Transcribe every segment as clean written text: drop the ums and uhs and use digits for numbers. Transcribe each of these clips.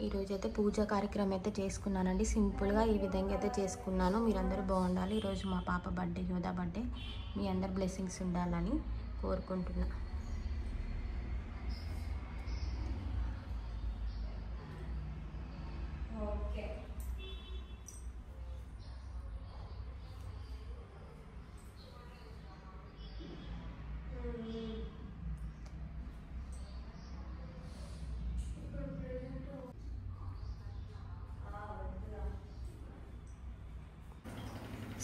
ఈరోజు అయితే పూజా కార్యక్రమం అయితే చేసుకున్నానండి. సింపుల్గా ఈ విధంగా అయితే చేసుకున్నాను. మీరందరూ బాగుండాలి. ఈరోజు మా పాప బర్త్డే, యోధా బర్త్డే. మీ అందరు బ్లెస్సింగ్స్ ఉండాలని కోరుకుంటున్నా.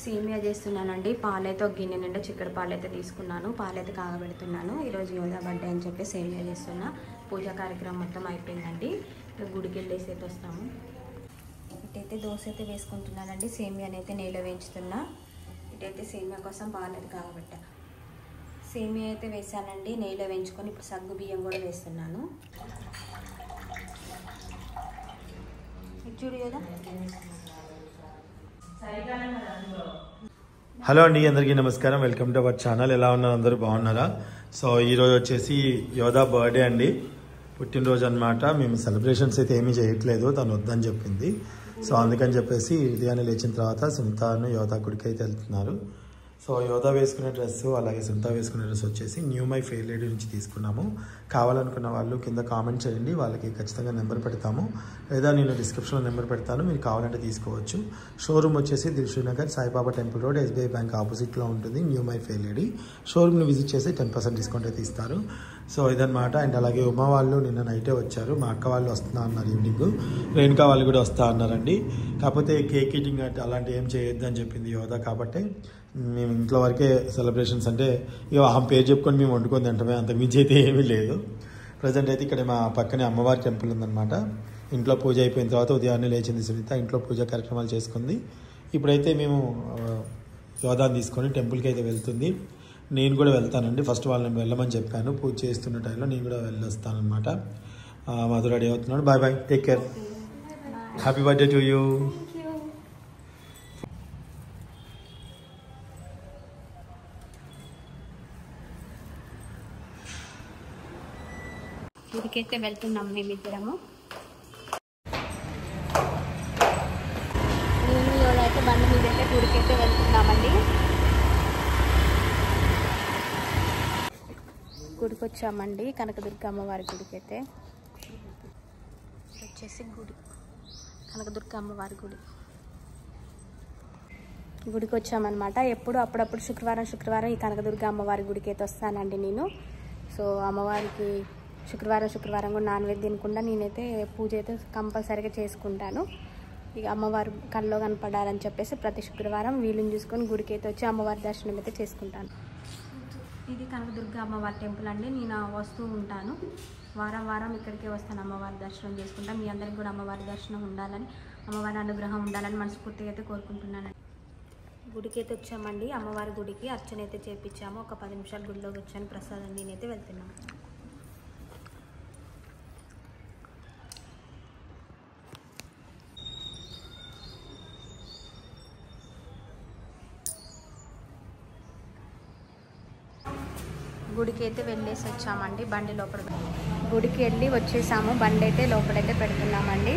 సేమియా చేస్తున్నానండి. పాలైతే ఒక గిన్నె నిండా చిక్కడి పాలైతే తీసుకున్నాను. పాలైతే కాగబెడుతున్నాను. ఈరోజు యోధా బర్త్డే అని చెప్పి సేమియా చేస్తున్నా. పూజా కార్యక్రమం మొత్తం అయిపోయిందండి. గుడికి వెళ్ళేసి అయితే వస్తాము. ఇటైతే దోశ అయితే వేసుకుంటున్నానండి. సేమియాని అయితే నెయ్యిలో వేయించుతున్నా. ఇటైతే సేమియా కోసం పాలైతే కాగబెట్టా. సేమియా అయితే వేసానండి. నెయ్యిలో వేయించుకొని ఇప్పుడు సగ్గు బియ్యం కూడా వేస్తున్నాను. చూడు కదా. హలో అండి, అందరికీ నమస్కారం. Welcome to our channel. ఎలా ఉన్నారు? అందరూ బాగున్నారా? సో ఈరోజు వచ్చేసి యోధా బర్త్డే అండి, పుట్టినరోజు అనమాట. మేము సెలబ్రేషన్స్ అయితే ఏమీ చేయట్లేదు, తను వద్దని చెప్పింది. సో అందుకని చెప్పేసి ఉదయాన్నే లేచిన తర్వాత సునీతాను యోధా గుడికి అయితే వెళ్తున్నారు. సో యోధా వేసుకునే డ్రెస్ అలాగే సునీత వేసుకునే డ్రెస్ వచ్చేసి న్యూ మై ఫెయిర్ లేడీ నుంచి తీసుకున్నాము. కావాలనుకున్న వాళ్ళు కింద కామెంట్ చేయండి, వాళ్ళకి ఖచ్చితంగా నెంబర్ పెడతాము, లేదా నేను డిస్క్రిప్షన్లో నెంబర్ పెడతాను, మీరు కావాలంటే తీసుకోవచ్చు. షోరూమ్ వచ్చేసి Dilsukhnagar Saibaba temple road, SBI bank ఆపోజిట్లో ఉంటుంది న్యూ మై ఫెయిర్ లేడీ. షోరూమ్ని విజిట్ చేసి 10% డిస్కౌంట్ అయితే ఇస్తారు. సో ఇదన్నమాట. అండ్ అలాగే ఉమా వాళ్ళు నిన్న నైటే వచ్చారు. మా అక్క వాళ్ళు వస్తున్నా అన్నారు ఈవినింగ్. రేణుకా వాళ్ళు కూడా వస్తా అన్నారండి. కాకపోతే కేక్ ఈటింగ్ అంటే అలాంటివి ఏం చేయొద్దు అని చెప్పింది యోధా. కాబట్టి మేము ఇంట్లో వరకే సెలబ్రేషన్స్, అంటే ఇక ఆ పేరు చెప్పుకొని మేము వండుకొని తింటామే, అంతకుమించి అయితే ఏమీ లేదు. ప్రజెంట్ అయితే ఇక్కడ మా పక్కనే అమ్మవారి టెంపుల్ ఉందన్నమాట. ఇంట్లో పూజ అయిపోయిన తర్వాత ఉదయాన్నే లేచింది సునీత, ఇంట్లో పూజా కార్యక్రమాలు చేసుకుంది. ఇప్పుడైతే మేము యోధాని తీసుకొని టెంపుల్కి అయితే వెళ్తుంది. నేను కూడా వెళ్తానండి. ఫస్ట్ వాళ్ళని వెళ్ళమని చెప్పాను. పూజ చేస్తున్న టైంలో నేను కూడా వెళ్ళొస్తానమాట. మధు రెడీ అవుతున్నాడు. Bye bye, take care, happy birthday to you. గుడికైతే వెళ్తున్నాం మేమిద్దరము. నేను యోధా అయితే బండి మీద అయితే గుడికైతే వెళ్తున్నామండి. గుడికి వచ్చామండి, కనకదుర్గ అమ్మవారి గుడికైతే. వచ్చేసి గుడి, కనకదుర్గ అమ్మవారి గుడికి వచ్చామన్నమాట. అప్పుడప్పుడు శుక్రవారం ఈ కనకదుర్గ అమ్మవారి గుడికి అయితే వస్తానండి నేను. సో అమ్మవారికి శుక్రవారం కూడా నాన్ వెజ్ తినకుండా నేనైతే పూజ అయితే కంపల్సరీగా చేసుకుంటాను. ఇక అమ్మవారు కల్లో కనపడాలని చెప్పేసి ప్రతి శుక్రవారం వీలుని చూసుకొని గుడికి అయితే వచ్చి అమ్మవారి దర్శనం అయితే చేసుకుంటాను. ఇది కనకదుర్గ అమ్మవారి టెంపుల్ అండి. నేను వస్తూ ఉంటాను, వారం ఇక్కడికే వస్తాను, అమ్మవారి దర్శనం చేసుకుంటాను. మీ అందరికి కూడా అమ్మవారి దర్శనం ఉండాలని, అమ్మవారి అనుగ్రహం ఉండాలని మనస్ఫూర్తిగా అయితే కోరుకుంటున్నాను. గుడికి అయితే వచ్చామండి, అమ్మవారి గుడికి అర్చన అయితే చేయించాము. ఒక 10 నిమిషాలు గుడిలోకి వచ్చాను. ప్రసాదం నేనైతే వెళ్తున్నాను. గుడికి అయితే వెళ్ళేసి వచ్చామండి. బండి లోపల గుడికి వెళ్ళి వచ్చేసాము. బండి అయితే లోపలైతే పెడుతున్నామండి.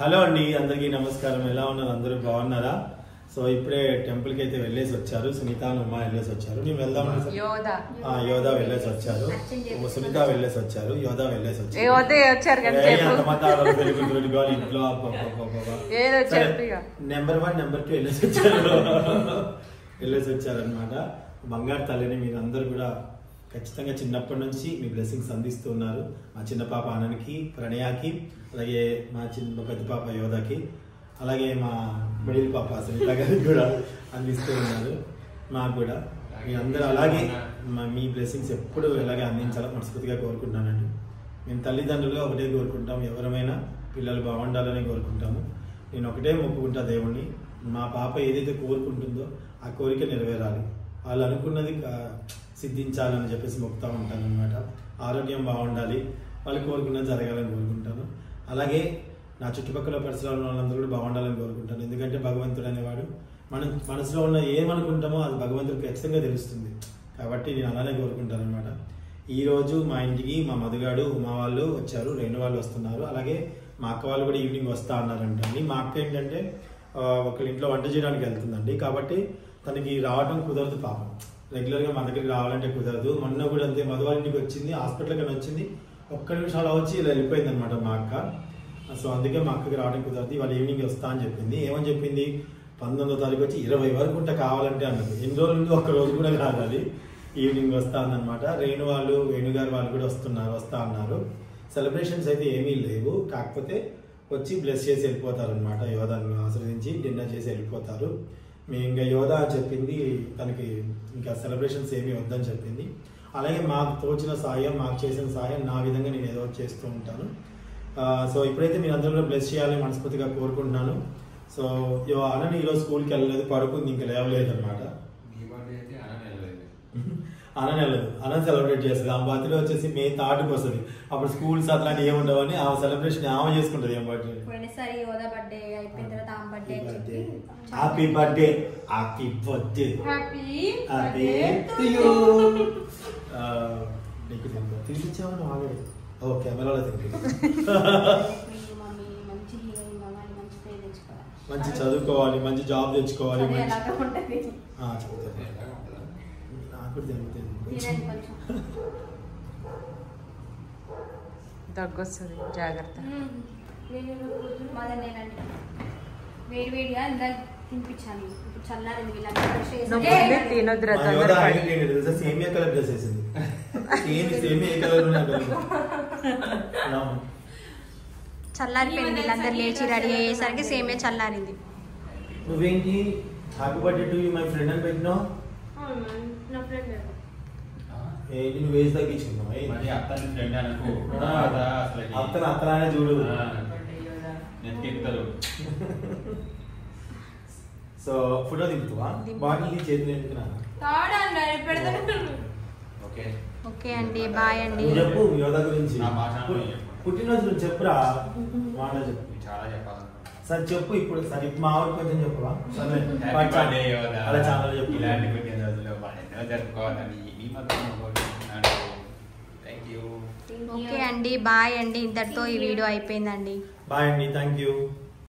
హలో అండి, అందరికీ నమస్కారం. ఎలా ఉన్నారు? అందరూ బాగున్నారా? సో ఇప్పుడే టెంపుల్కి అయితే వెళ్ళేసి వచ్చారు. సునీత ఉమా వెళ్ళేసి వచ్చారు. మేము వెళ్దాం. యోధా వెళ్ళేసి వచ్చారు, సునీత వెళ్ళేసి వచ్చారు, యోధా వెళ్ళేసి వచ్చారు. నెంబర్ 1 నెంబర్ 2 వెళ్ళేసి వచ్చారనమాట. బంగారు తల్లిని మీరు అందరూ కూడా ఖచ్చితంగా చిన్నప్పటి నుంచి మీ బ్లెస్సింగ్స్ అందిస్తూ ఉన్నారు. మా చిన్న పాప ఆనంద్కి, ప్రణయాకి, అలాగే మా పెద్ద పాప యోధాకి, అలాగే మా మిడిల్ పాప సునీత గారికి కూడా అందిస్తూ ఉన్నారు. మాకు కూడా మీ అందరూ అలాగే మీ బ్లెస్సింగ్స్ ఎప్పుడు ఎలాగే అందించాలో మనస్ఫూర్తిగా కోరుకుంటున్నానండి. మేము తల్లిదండ్రులుగా ఒకటే కోరుకుంటాం, ఎవరమైనా పిల్లలు బాగుండాలని కోరుకుంటాము. నేను ఒకటే మొక్కుకుంటా దేవుణ్ణి, మా పాప ఏదైతే కోరుకుంటుందో ఆ కోరిక నెరవేరాలి, వాళ్ళు అనుకున్నది సిద్ధించాలని చెప్పేసి మొక్కుతూ ఉంటాను అనమాట. ఆరోగ్యం బాగుండాలి, వాళ్ళు కోరుకున్నది జరగాలని కోరుకుంటాను. అలాగే నా చుట్టుపక్కల పరిసరాలు ఉన్న వాళ్ళందరూ కూడా బాగుండాలని కోరుకుంటాను. ఎందుకంటే భగవంతుడు అనేవాడు మనం మనసులో ఉన్న ఏమనుకుంటామో అది భగవంతుడికి ఖచ్చితంగా తెలుస్తుంది. కాబట్టి నేను అలానే కోరుకుంటాను అనమాట. ఈరోజు మా ఇంటికి మా మధుగాడు ఉమా వాళ్ళు వచ్చారు, రేణు వాళ్ళు వస్తున్నారు. అలాగే మా అక్క వాళ్ళు కూడా ఈవినింగ్ వస్తా అన్నారంటండి. మా అక్క ఏంటంటే ఒకళ్ళ ఇంట్లో వంట చేయడానికి వెళ్తుందండి, కాబట్టి తనకి రావడం కుదరదు పాపం. రెగ్యులర్గా మా దగ్గరికి రావాలంటే కుదరదు. మొన్న కూడా అంతే, మధు వాళ్ళ ఇంటికి వచ్చింది, హాస్పిటల్ కానీ వచ్చింది, ఒక్క నిమిషం అలా వచ్చి ఇలా వెళ్ళిపోయింది అనమాట మా అక్క. సో అందుకే మా అక్కకి రావడం కుదరదు. వాళ్ళు ఈవినింగ్ వస్తా అని చెప్పింది. ఏమని చెప్పింది, 19వ తారీఖు వచ్చి 20 వరకు ఉంటే కావాలంటే అన్నది. ఎన్ని రోజులు నుండి ఒక్క రోజు కూడా కాదు, అది ఈవినింగ్ వస్తా అన్నమాట. రేణు వాళ్ళు వేణుగారు వాళ్ళు కూడా వస్తా అన్నారు. సెలబ్రేషన్స్ అయితే ఏమీ లేవు, కాకపోతే వచ్చి బ్లెస్ చేసి వెళ్ళిపోతారు అనమాట. యోధాన్ని ఆశ్రయించి డిన్నర్ చేసి వెళ్ళిపోతారు. మేము ఇంకా యోధా చెప్పింది తనకి ఇంకా సెలబ్రేషన్స్ ఏమీ వద్దని చెప్పింది. అలాగే మాకు తోచిన సాయం, మాకు చేసిన సాయం నా విధంగా నేను ఏదో చేస్తూ ఉంటాను. సో ఇప్పుడైతే మీరు అందరూ కూడా బ్లెస్ చేయాలని మనస్ఫూర్తిగా కోరుకుంటున్నాను. సో అనని ఈరోజు స్కూల్కి వెళ్ళలేదు, పడుకుంది, ఇంకా లేవలేదు అనమాట. అనని వెళ్ళదు, అనని సెలబ్రేట్ చేస్తుంది. ఆ బర్త్డే వచ్చేసి మే 3కి వస్తుంది. అప్పుడు స్కూల్స్ అట్లాంటి ఏముండవని ఆ సెలబ్రేషన్ ఆమె చేసుకుంటుంది. ఏం birthday, happy birthday, happy birthday, happy to you. నీకు తినిపించామని ఆల్రెడీ కెమెరాలో తింటుంది. మంచి చదువుకోవాలి, మంచి జాబ్ తెచ్చుకోవాలి, దగ్గొస్తుంది, జాగ్రత్త. వేడివేడిగా ఇందా తినిపించాను, ఇప్పుడు చల్లారింది. సేమియా కలర్ డ్రెస్ వేసింది, సేమియా కలర్ చల్లారిపోయింది. వీళ్ళందరూ లేచి రెడీ అయ్యేసరికి సేమే చల్లారింది. నువ్వేంటి happy birthday to you my friend అని పెట్టినావు? ఏంటి నువ్వు వేసి తగ్గించుకున్నావు? అత్తను అత్తలానే చూడు. So photo దింపుతావా? బాటిల్ చేతులు ఎందుకున్నా? ఓకే అండి, బాయ్ అండి. చెప్పు యోధా గురించి, పుట్టినరోజు గురించి చెప్పురా. మాట చెప్పు, సరే చెప్పు. ఇప్పుడు సరే మా ఆవిడ కొంచెం చెప్పవా? అలా చాలా చెప్పు. ఓకే అండి, బాయ్ అండి. ఇంతటితో ఈ వీడియో అయిపోయిందండి. బాయ్ అండి, థ్యాంక్ యూ.